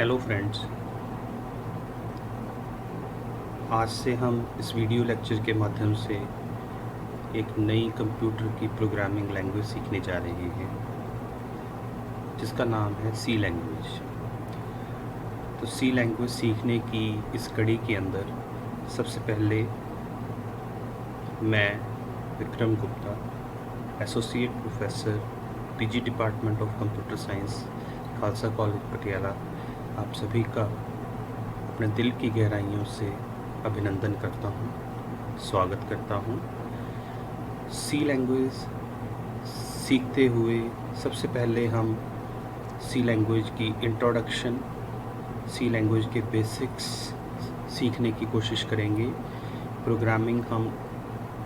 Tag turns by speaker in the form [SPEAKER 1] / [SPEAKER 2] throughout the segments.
[SPEAKER 1] Hello friends, आज से हम इस वीडियो लेक्चर के माध्यम से एक नई कंप्यूटर की प्रोग्रामिंग लैंग्वेज सीखने जा रहे हैं जिसका नाम है सी लैंग्वेज। तो सी लैंग्वेज सीखने की इस कड़ी के अंदर सबसे पहले मैं Vikram Gupta, associate professor PG department of computer science, Khalsa college Patiala, आप सभी का अपने दिल की गहराइयों से अभिनंदन करता हूँ, स्वागत करता हूँ। सी लैंग्वेज सीखते हुए सबसे पहले हम सी लैंग्वेज की इंट्रोडक्शन, सी लैंग्वेज के बेसिक्स सीखने की कोशिश करेंगे। प्रोग्रामिंग हम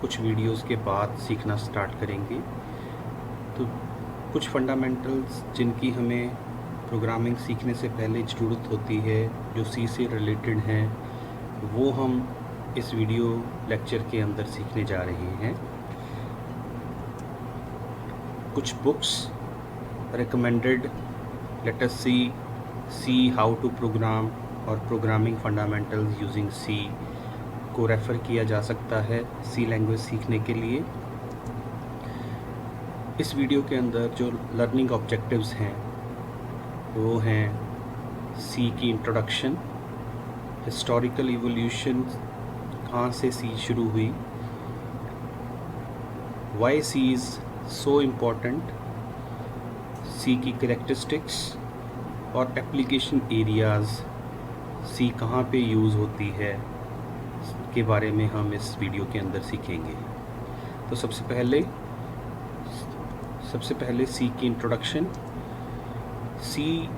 [SPEAKER 1] कुछ वीडियोस के बाद सीखना स्टार्ट करेंगे। तो कुछ फंडामेंटल्स जिनकी हमें प्रोग्रामिंग सीखने से पहले ज़रूरत होती है, जो सी से रिलेटेड हैं, वो हम इस वीडियो लेक्चर के अंदर सीखने जा रहे हैं। कुछ books recommended, Let Us C how to program और प्रोग्रामिंग फंडामेंटल्स यूजिंग सी को रेफ़र किया जा सकता है सी लैंग्वेज सीखने के लिए। इस वीडियो के अंदर जो लर्निंग ऑब्जेक्टिव्स हैं वो हैं सी की इंट्रोडक्शन, हिस्टोरिकल इवोल्यूशन, कहाँ से सी शुरू हुई, why C is so important, C की कैरेक्टरिस्टिक्स और एप्लीकेशन एरियाज़, सी कहाँ पे यूज़ होती है के बारे में हम इस वीडियो के अंदर सीखेंगे। तो सबसे पहले सी की इंट्रोडक्शन। सी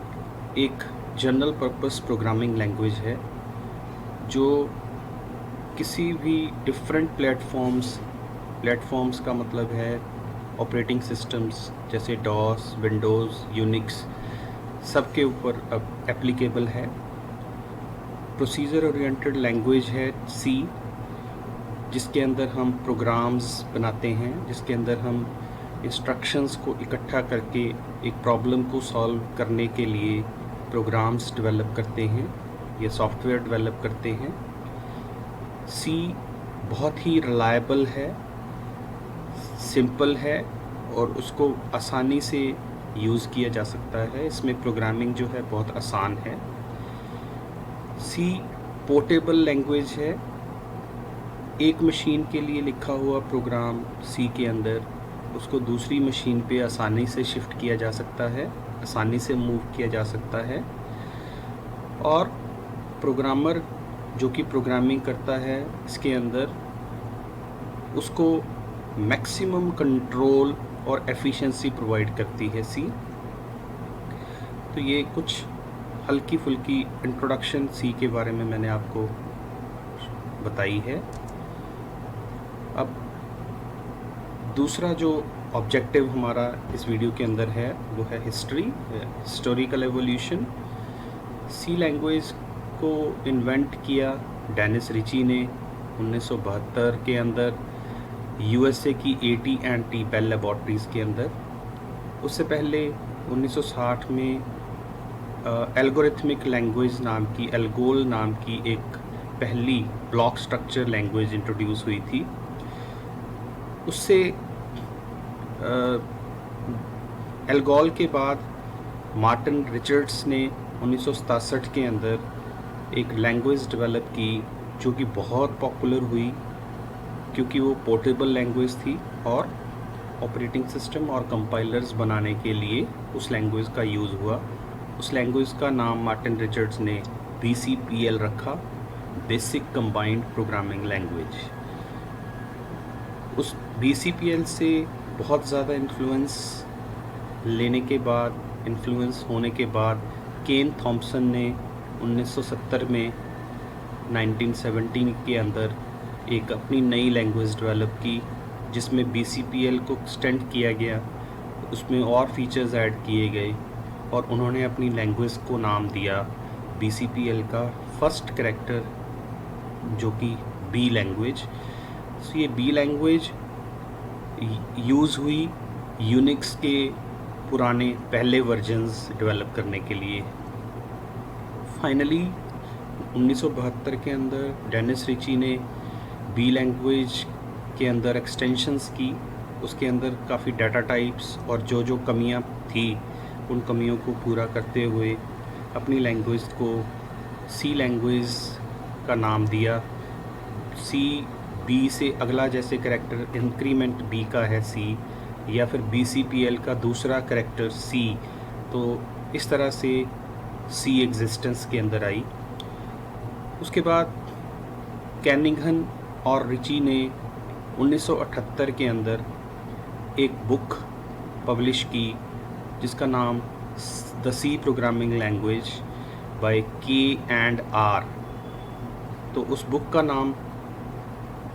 [SPEAKER 1] एक जनरल पर्पस प्रोग्रामिंग लैंग्वेज है जो किसी भी डिफरेंट प्लेटफॉर्म्स का मतलब है ऑपरेटिंग सिस्टम्स जैसे डॉस, विंडोज़, यूनिक्स, सब के ऊपर अब एप्लीकेबल है। प्रोसीजर ओरिएंटेड लैंग्वेज है सी, जिसके अंदर हम प्रोग्राम्स बनाते हैं, जिसके अंदर हम इंस्ट्रक्शंस को इकट्ठा करके एक प्रॉब्लम को सॉल्व करने के लिए प्रोग्राम्स डेवलप करते हैं या सॉफ्टवेयर डेवलप करते हैं। सी बहुत ही रिलायबल है, सिंपल है और उसको आसानी से यूज़ किया जा सकता है। इसमें प्रोग्रामिंग जो है बहुत आसान है। सी पोर्टेबल लैंग्वेज है। एक मशीन के लिए लिखा हुआ प्रोग्राम सी के अंदर उसको दूसरी मशीन पे आसानी से शिफ्ट किया जा सकता है, आसानी से मूव किया जा सकता है। और प्रोग्रामर जो कि प्रोग्रामिंग करता है इसके अंदर, उसको मैक्सिमम कंट्रोल और एफिशिएंसी प्रोवाइड करती है सी। तो ये कुछ हल्की फुल्की इंट्रोडक्शन सी के बारे में मैंने आपको बताई है। अब दूसरा जो ऑब्जेक्टिव हमारा इस वीडियो के अंदर है वो है हिस्टोरिकल एवोल्यूशन। सी लैंग्वेज को इन्वेंट किया डेनिस रिची ने 1972 के अंदर यूएसए की AT&T बेल लेबॉर्ट्रीज़ के अंदर। उससे पहले 1960 में एल्गोरिथमिक लैंग्वेज नाम की, एल्गोल नाम की एक पहली ब्लॉक स्ट्रक्चर लैंग्वेज इंट्रोड्यूस हुई थी। उससे एल्गोल के बाद मार्टिन रिचर्ड्स ने 1967 के अंदर एक लैंग्वेज डेवलप की जो कि बहुत पॉपुलर हुई क्योंकि वो पोर्टेबल लैंग्वेज थी और ऑपरेटिंग सिस्टम और कंपाइलर्स बनाने के लिए उस लैंग्वेज का यूज़ हुआ। उस लैंग्वेज का नाम मार्टिन रिचर्ड्स ने BCPL रखा, बेसिक कंबाइंड प्रोग्रामिंग लैंग्वेज। उस BCPL से बहुत ज़्यादा इन्फ्लुएंस होने के बाद केन थॉम्पसन ने 1970 में 1917 के अंदर एक अपनी नई लैंग्वेज डेवलप की जिसमें BCPL को एक्सटेंड किया गया, उसमें और फीचर्स ऐड किए गए और उन्होंने अपनी लैंग्वेज को नाम दिया BCPL का फर्स्ट कैरेक्टर जो कि B लैंग्वेज। तो ये B लैंग्वेज यूज़ हुई यूनिक्स के पुराने पहले वर्जन्स डेवलप करने के लिए। फाइनली 1972 के अंदर डेनिस रिची ने बी लैंग्वेज के अंदर एक्सटेंशंस की, उसके अंदर काफ़ी डाटा टाइप्स और जो जो कमियां थी उन कमियों को पूरा करते हुए अपनी लैंग्वेज को सी लैंग्वेज का नाम दिया। सी बी से अगला जैसे करैक्टर इंक्रीमेंट बी का है सी, या फिर BCPL का दूसरा करैक्टर सी, तो इस तरह से सी एग्जिस्टेंस के अंदर आई। उसके बाद कैनिंघन और रिची ने 1978 के अंदर एक बुक पब्लिश की जिसका नाम the C programming language by K&R। तो उस बुक का नाम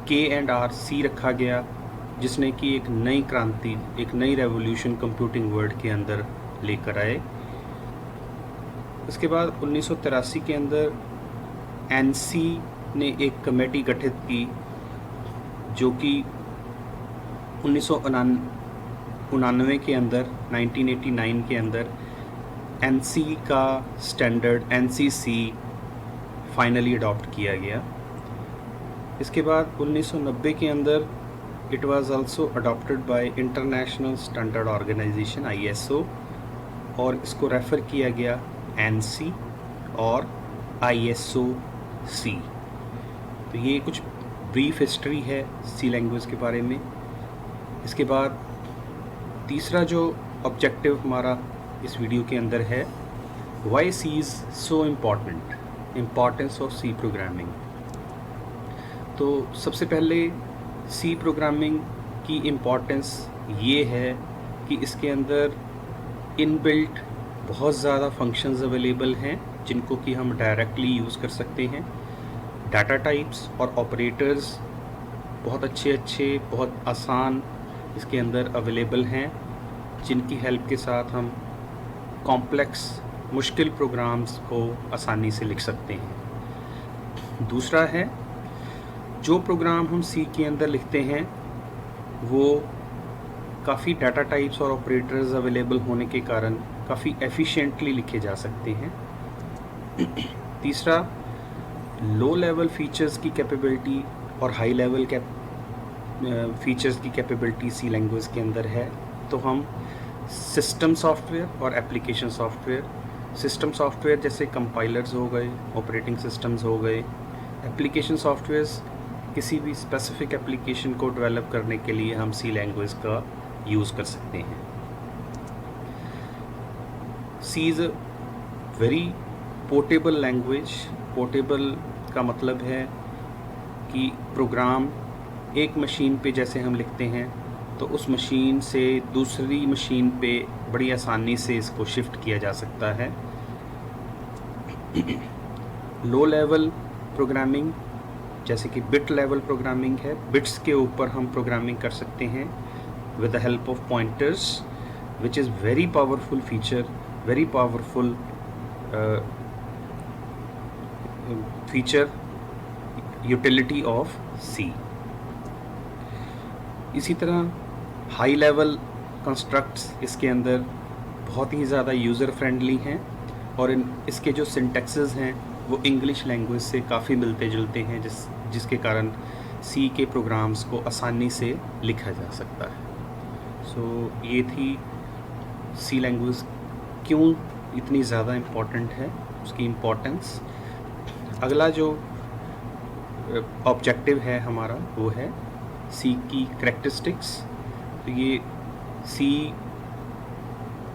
[SPEAKER 1] K&R सी रखा गया, जिसने कि एक नई क्रांति, एक नई रेवोल्यूशन कंप्यूटिंग वर्ल्ड के अंदर लेकर आए। उसके बाद 1983 के अंदर एनसी ने एक कमेटी गठित की जो कि 1999 के अंदर 1989 के अंदर एनसी का स्टैंडर्ड NCC फाइनली अडॉप्ट किया गया। इसके बाद 1990 के अंदर it was also adopted by International Standard Organization ISO, और इसको रेफ़र किया गया NC और ISO-C। तो ये कुछ ब्रीफ हिस्ट्री है सी लैंग्वेज के बारे में। इसके बाद तीसरा जो ऑब्जेक्टिव हमारा इस वीडियो के अंदर है, why C is so important, importance of C programming. तो सबसे पहले सी प्रोग्रामिंग की इम्पॉर्टेंस ये है कि इसके अंदर इनबिल्ट बहुत ज़्यादा फंक्शंस अवेलेबल हैं जिनको कि हम डायरेक्टली यूज़ कर सकते हैं। डाटा टाइप्स और ऑपरेटर्स बहुत अच्छे बहुत आसान इसके अंदर अवेलेबल हैं, जिनकी हेल्प के साथ हम कॉम्प्लेक्स मुश्किल प्रोग्राम्स को आसानी से लिख सकते हैं। दूसरा है, जो प्रोग्राम हम सी के अंदर लिखते हैं वो काफ़ी डाटा टाइप्स और ऑपरेटर्स अवेलेबल होने के कारण काफ़ी एफिशिएंटली लिखे जा सकते हैं। तीसरा, लो लेवल फीचर्स की कैपेबिलिटी और हाई लेवल फीचर्स की कैपेबिलिटी सी लैंग्वेज के अंदर है। तो हम सिस्टम सॉफ्टवेयर और एप्लीकेशन सॉफ्टवेयर, सिस्टम सॉफ्टवेयर जैसे कंपाइलर्स हो गए, ऑपरेटिंग सिस्टम्स हो गए, एप्लीकेशन सॉफ्टवेयर्स किसी भी स्पेसिफिक एप्लीकेशन को डेवलप करने के लिए हम सी लैंग्वेज का यूज़ कर सकते हैं। C is a very portable language. Portable का मतलब है कि प्रोग्राम एक मशीन पे जैसे हम लिखते हैं तो उस मशीन से दूसरी मशीन पे बड़ी आसानी से इसको शिफ्ट किया जा सकता है। लो लेवल प्रोग्रामिंग जैसे कि बिट लेवल प्रोग्रामिंग है, बिट्स के ऊपर हम प्रोग्रामिंग कर सकते हैं with the help of pointers, which is very powerful feature, very powerful feature utility of C। इसी तरह हाई लेवल कंस्ट्रक्ट्स इसके अंदर बहुत ही ज़्यादा यूज़र फ्रेंडली हैं और इसके जो सिंटैक्सेस हैं वो इंग्लिश लैंग्वेज से काफ़ी मिलते जुलते हैं, जिसके कारण सी के प्रोग्राम्स को आसानी से लिखा जा सकता है। ये थी सी लैंग्वेज क्यों इतनी ज़्यादा इम्पॉर्टेंट है, उसकी इम्पोर्टेंस। अगला जो ऑब्जेक्टिव है हमारा वो है सी की करैक्टरिस्टिक्स। तो ये सी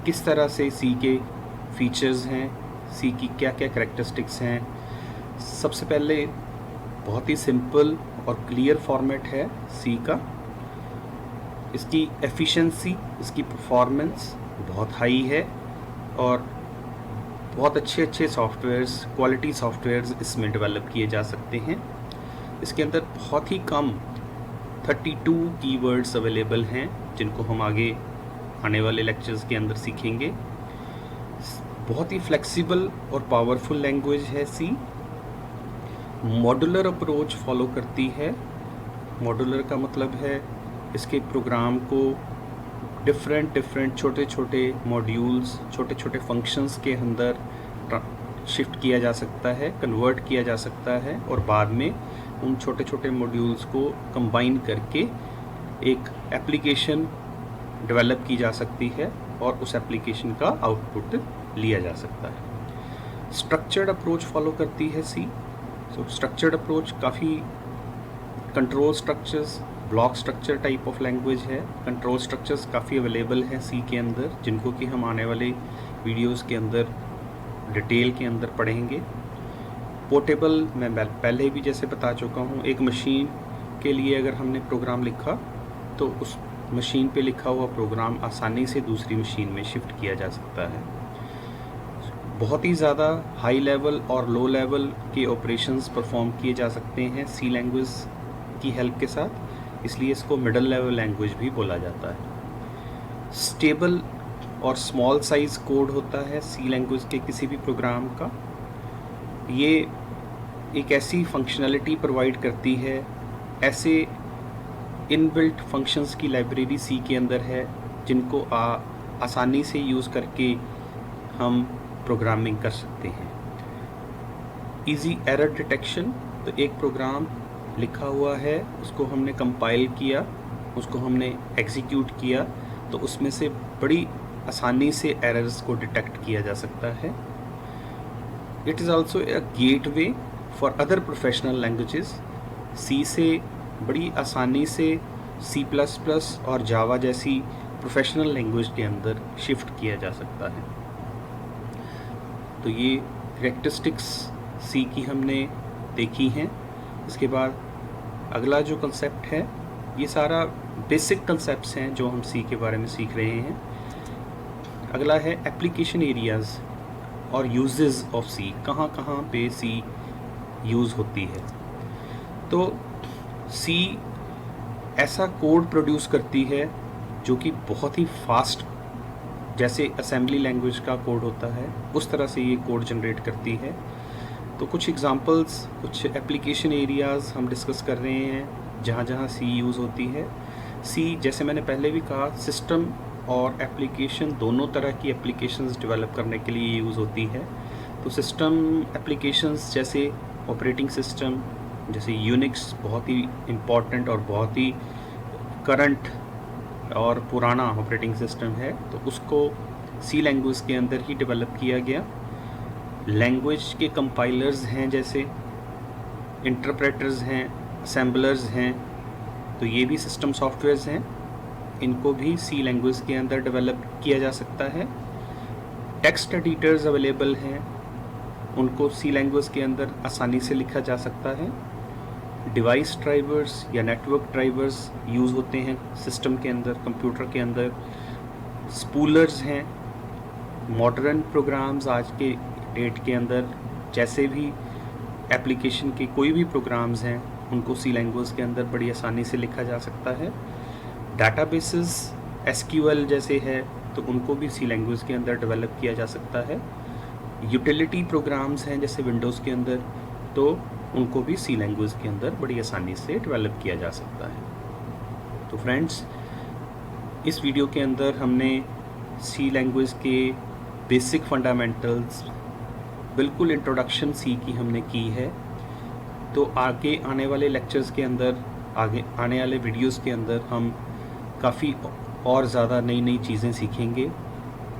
[SPEAKER 1] किस तरह से सी के फीचर्स हैं, सी की क्या क्या करैक्टरिस्टिक्स हैं। सबसे पहले बहुत ही सिंपल और क्लियर फॉर्मेट है सी का। इसकी एफिशिएंसी, इसकी परफॉर्मेंस बहुत हाई है और बहुत अच्छे सॉफ्टवेयर्स, क्वालिटी सॉफ्टवेयर्स इसमें डेवलप किए जा सकते हैं। इसके अंदर बहुत ही कम 32 कीवर्ड्स अवेलेबल हैं जिनको हम आगे आने वाले लेक्चर्स के अंदर सीखेंगे। बहुत ही फ्लेक्सिबल और पावरफुल लैंग्वेज है सी। मॉड्यूलर अप्रोच फॉलो करती है। मॉड्यूलर का मतलब है इसके प्रोग्राम को डिफरेंट छोटे छोटे मॉड्यूल्स, छोटे छोटे फंक्शंस के अंदर शिफ्ट किया जा सकता है, कन्वर्ट किया जा सकता है और बाद में उन छोटे छोटे मॉड्यूल्स को कंबाइन करके एक एप्लीकेशन डेवलप की जा सकती है और उस एप्लीकेशन का आउटपुट लिया जा सकता है। स्ट्रक्चर्ड अप्रोच फॉलो करती है सी। सो स्ट्रक्चर्ड अप्रोच काफ़ी control structures, block structure type of language है। कंट्रोल स्ट्रक्चर्स काफ़ी अवेलेबल हैं सी के अंदर, जिनको कि हम आने वाले वीडियोस के अंदर डिटेल के अंदर पढ़ेंगे। पोर्टेबल मैं पहले भी जैसे बता चुका हूँ, एक मशीन के लिए अगर हमने प्रोग्राम लिखा तो उस मशीन पे लिखा हुआ प्रोग्राम आसानी से दूसरी मशीन में शिफ्ट किया जा सकता है। बहुत ही ज़्यादा हाई लेवल और लो लेवल के ऑपरेशंस परफॉर्म किए जा सकते हैं सी लैंग्वेज की हेल्प के साथ, इसलिए इसको मिडल लेवल लैंग्वेज भी बोला जाता है। स्टेबल और स्मॉल साइज कोड होता है सी लैंग्वेज के किसी भी प्रोग्राम का। ये एक ऐसी फंक्शनैलिटी प्रोवाइड करती है, ऐसे इनबिल्ट फंक्शंस की लाइब्रेरी सी के अंदर है जिनको आसानी से यूज़ करके हम प्रोग्रामिंग कर सकते हैं। इजी एरर डिटेक्शन, तो एक प्रोग्राम लिखा हुआ है, उसको हमने कंपाइल किया, उसको हमने एग्जीक्यूट किया, तो उसमें से बड़ी आसानी से एरर्स को डिटेक्ट किया जा सकता है। It is also a gateway for other professional languages. C से बड़ी आसानी से C++ और जावा जैसी प्रोफेशनल लैंग्वेज के अंदर शिफ्ट किया जा सकता है। तो ये कैरेक्टरिस्टिक्स सी की हमने देखी हैं। इसके बाद अगला जो कंसेप्ट है, ये सारा बेसिक कंसेप्ट्स हैं जो हम सी के बारे में सीख रहे हैं। अगला है एप्लीकेशन एरियाज़ और यूजेस ऑफ सी, कहाँ कहाँ पे सी यूज़ होती है। तो सी ऐसा कोड प्रोड्यूस करती है जो कि बहुत ही फास्ट, जैसे असेंबली लैंग्वेज का कोड होता है उस तरह से ये कोड जनरेट करती है। तो कुछ एग्जांपल्स, कुछ एप्लीकेशन एरियाज़ हम डिस्कस कर रहे हैं जहाँ जहाँ सी यूज़ होती है। सी, जैसे मैंने पहले भी कहा, सिस्टम और एप्लीकेशन दोनों तरह की एप्लीकेशंस डेवलप करने के लिए यूज़ होती है। तो सिस्टम एप्लीकेशंस जैसे ऑपरेटिंग सिस्टम, जैसे यूनिक्स बहुत ही इम्पॉर्टेंट और बहुत ही करंट और पुराना ऑपरेटिंग सिस्टम है, तो उसको सी लैंग्वेज के अंदर ही डेवलप किया गया। लैंग्वेज के कंपाइलर्स हैं, जैसे इंटरप्रेटर्स हैं, असेंबलर्स हैं, तो ये भी सिस्टम सॉफ्टवेयर्स हैं, इनको भी सी लैंग्वेज के अंदर डेवलप किया जा सकता है। टेक्स्ट एडिटर्स अवेलेबल हैं, उनको सी लैंग्वेज के अंदर आसानी से लिखा जा सकता है। डिवाइस ड्राइवर्स या नेटवर्क ड्राइवर्स यूज़ होते हैं सिस्टम के अंदर, कंप्यूटर के अंदर। स्पूलर्स हैं, मॉडर्न प्रोग्राम्स आज के डेट के अंदर जैसे भी एप्लीकेशन के कोई भी प्रोग्राम्स हैं उनको सी लैंग्वेज के अंदर बड़ी आसानी से लिखा जा सकता है। डाटाबेसेस SQL जैसे है तो उनको भी सी लैंग्वेज के अंदर डेवलप किया जा सकता है। यूटिलिटी प्रोग्राम्स हैं जैसे विंडोज़ के अंदर, तो उनको भी सी लैंग्वेज के अंदर बड़ी आसानी से डेवलप किया जा सकता है। तो फ्रेंड्स, इस वीडियो के अंदर हमने सी लैंग्वेज के बेसिक फंडामेंटल्स, बिल्कुल इंट्रोडक्शन सी की हमने की है। तो आगे आने वाले लेक्चर्स के अंदर, आगे आने वाले वीडियोस के अंदर हम काफ़ी और ज़्यादा नई नई चीज़ें सीखेंगे।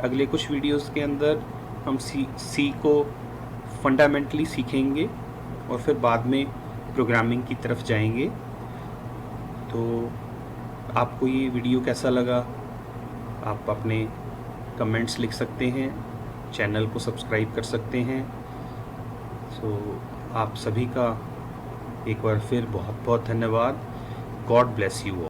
[SPEAKER 1] अगले कुछ वीडियोस के अंदर हम सी को फंडामेंटली सीखेंगे और फिर बाद में प्रोग्रामिंग की तरफ जाएंगे। तो आपको ये वीडियो कैसा लगा, आप अपने कमेंट्स लिख सकते हैं, चैनल को सब्सक्राइब कर सकते हैं। सो आप सभी का एक बार फिर बहुत बहुत धन्यवाद। God bless you.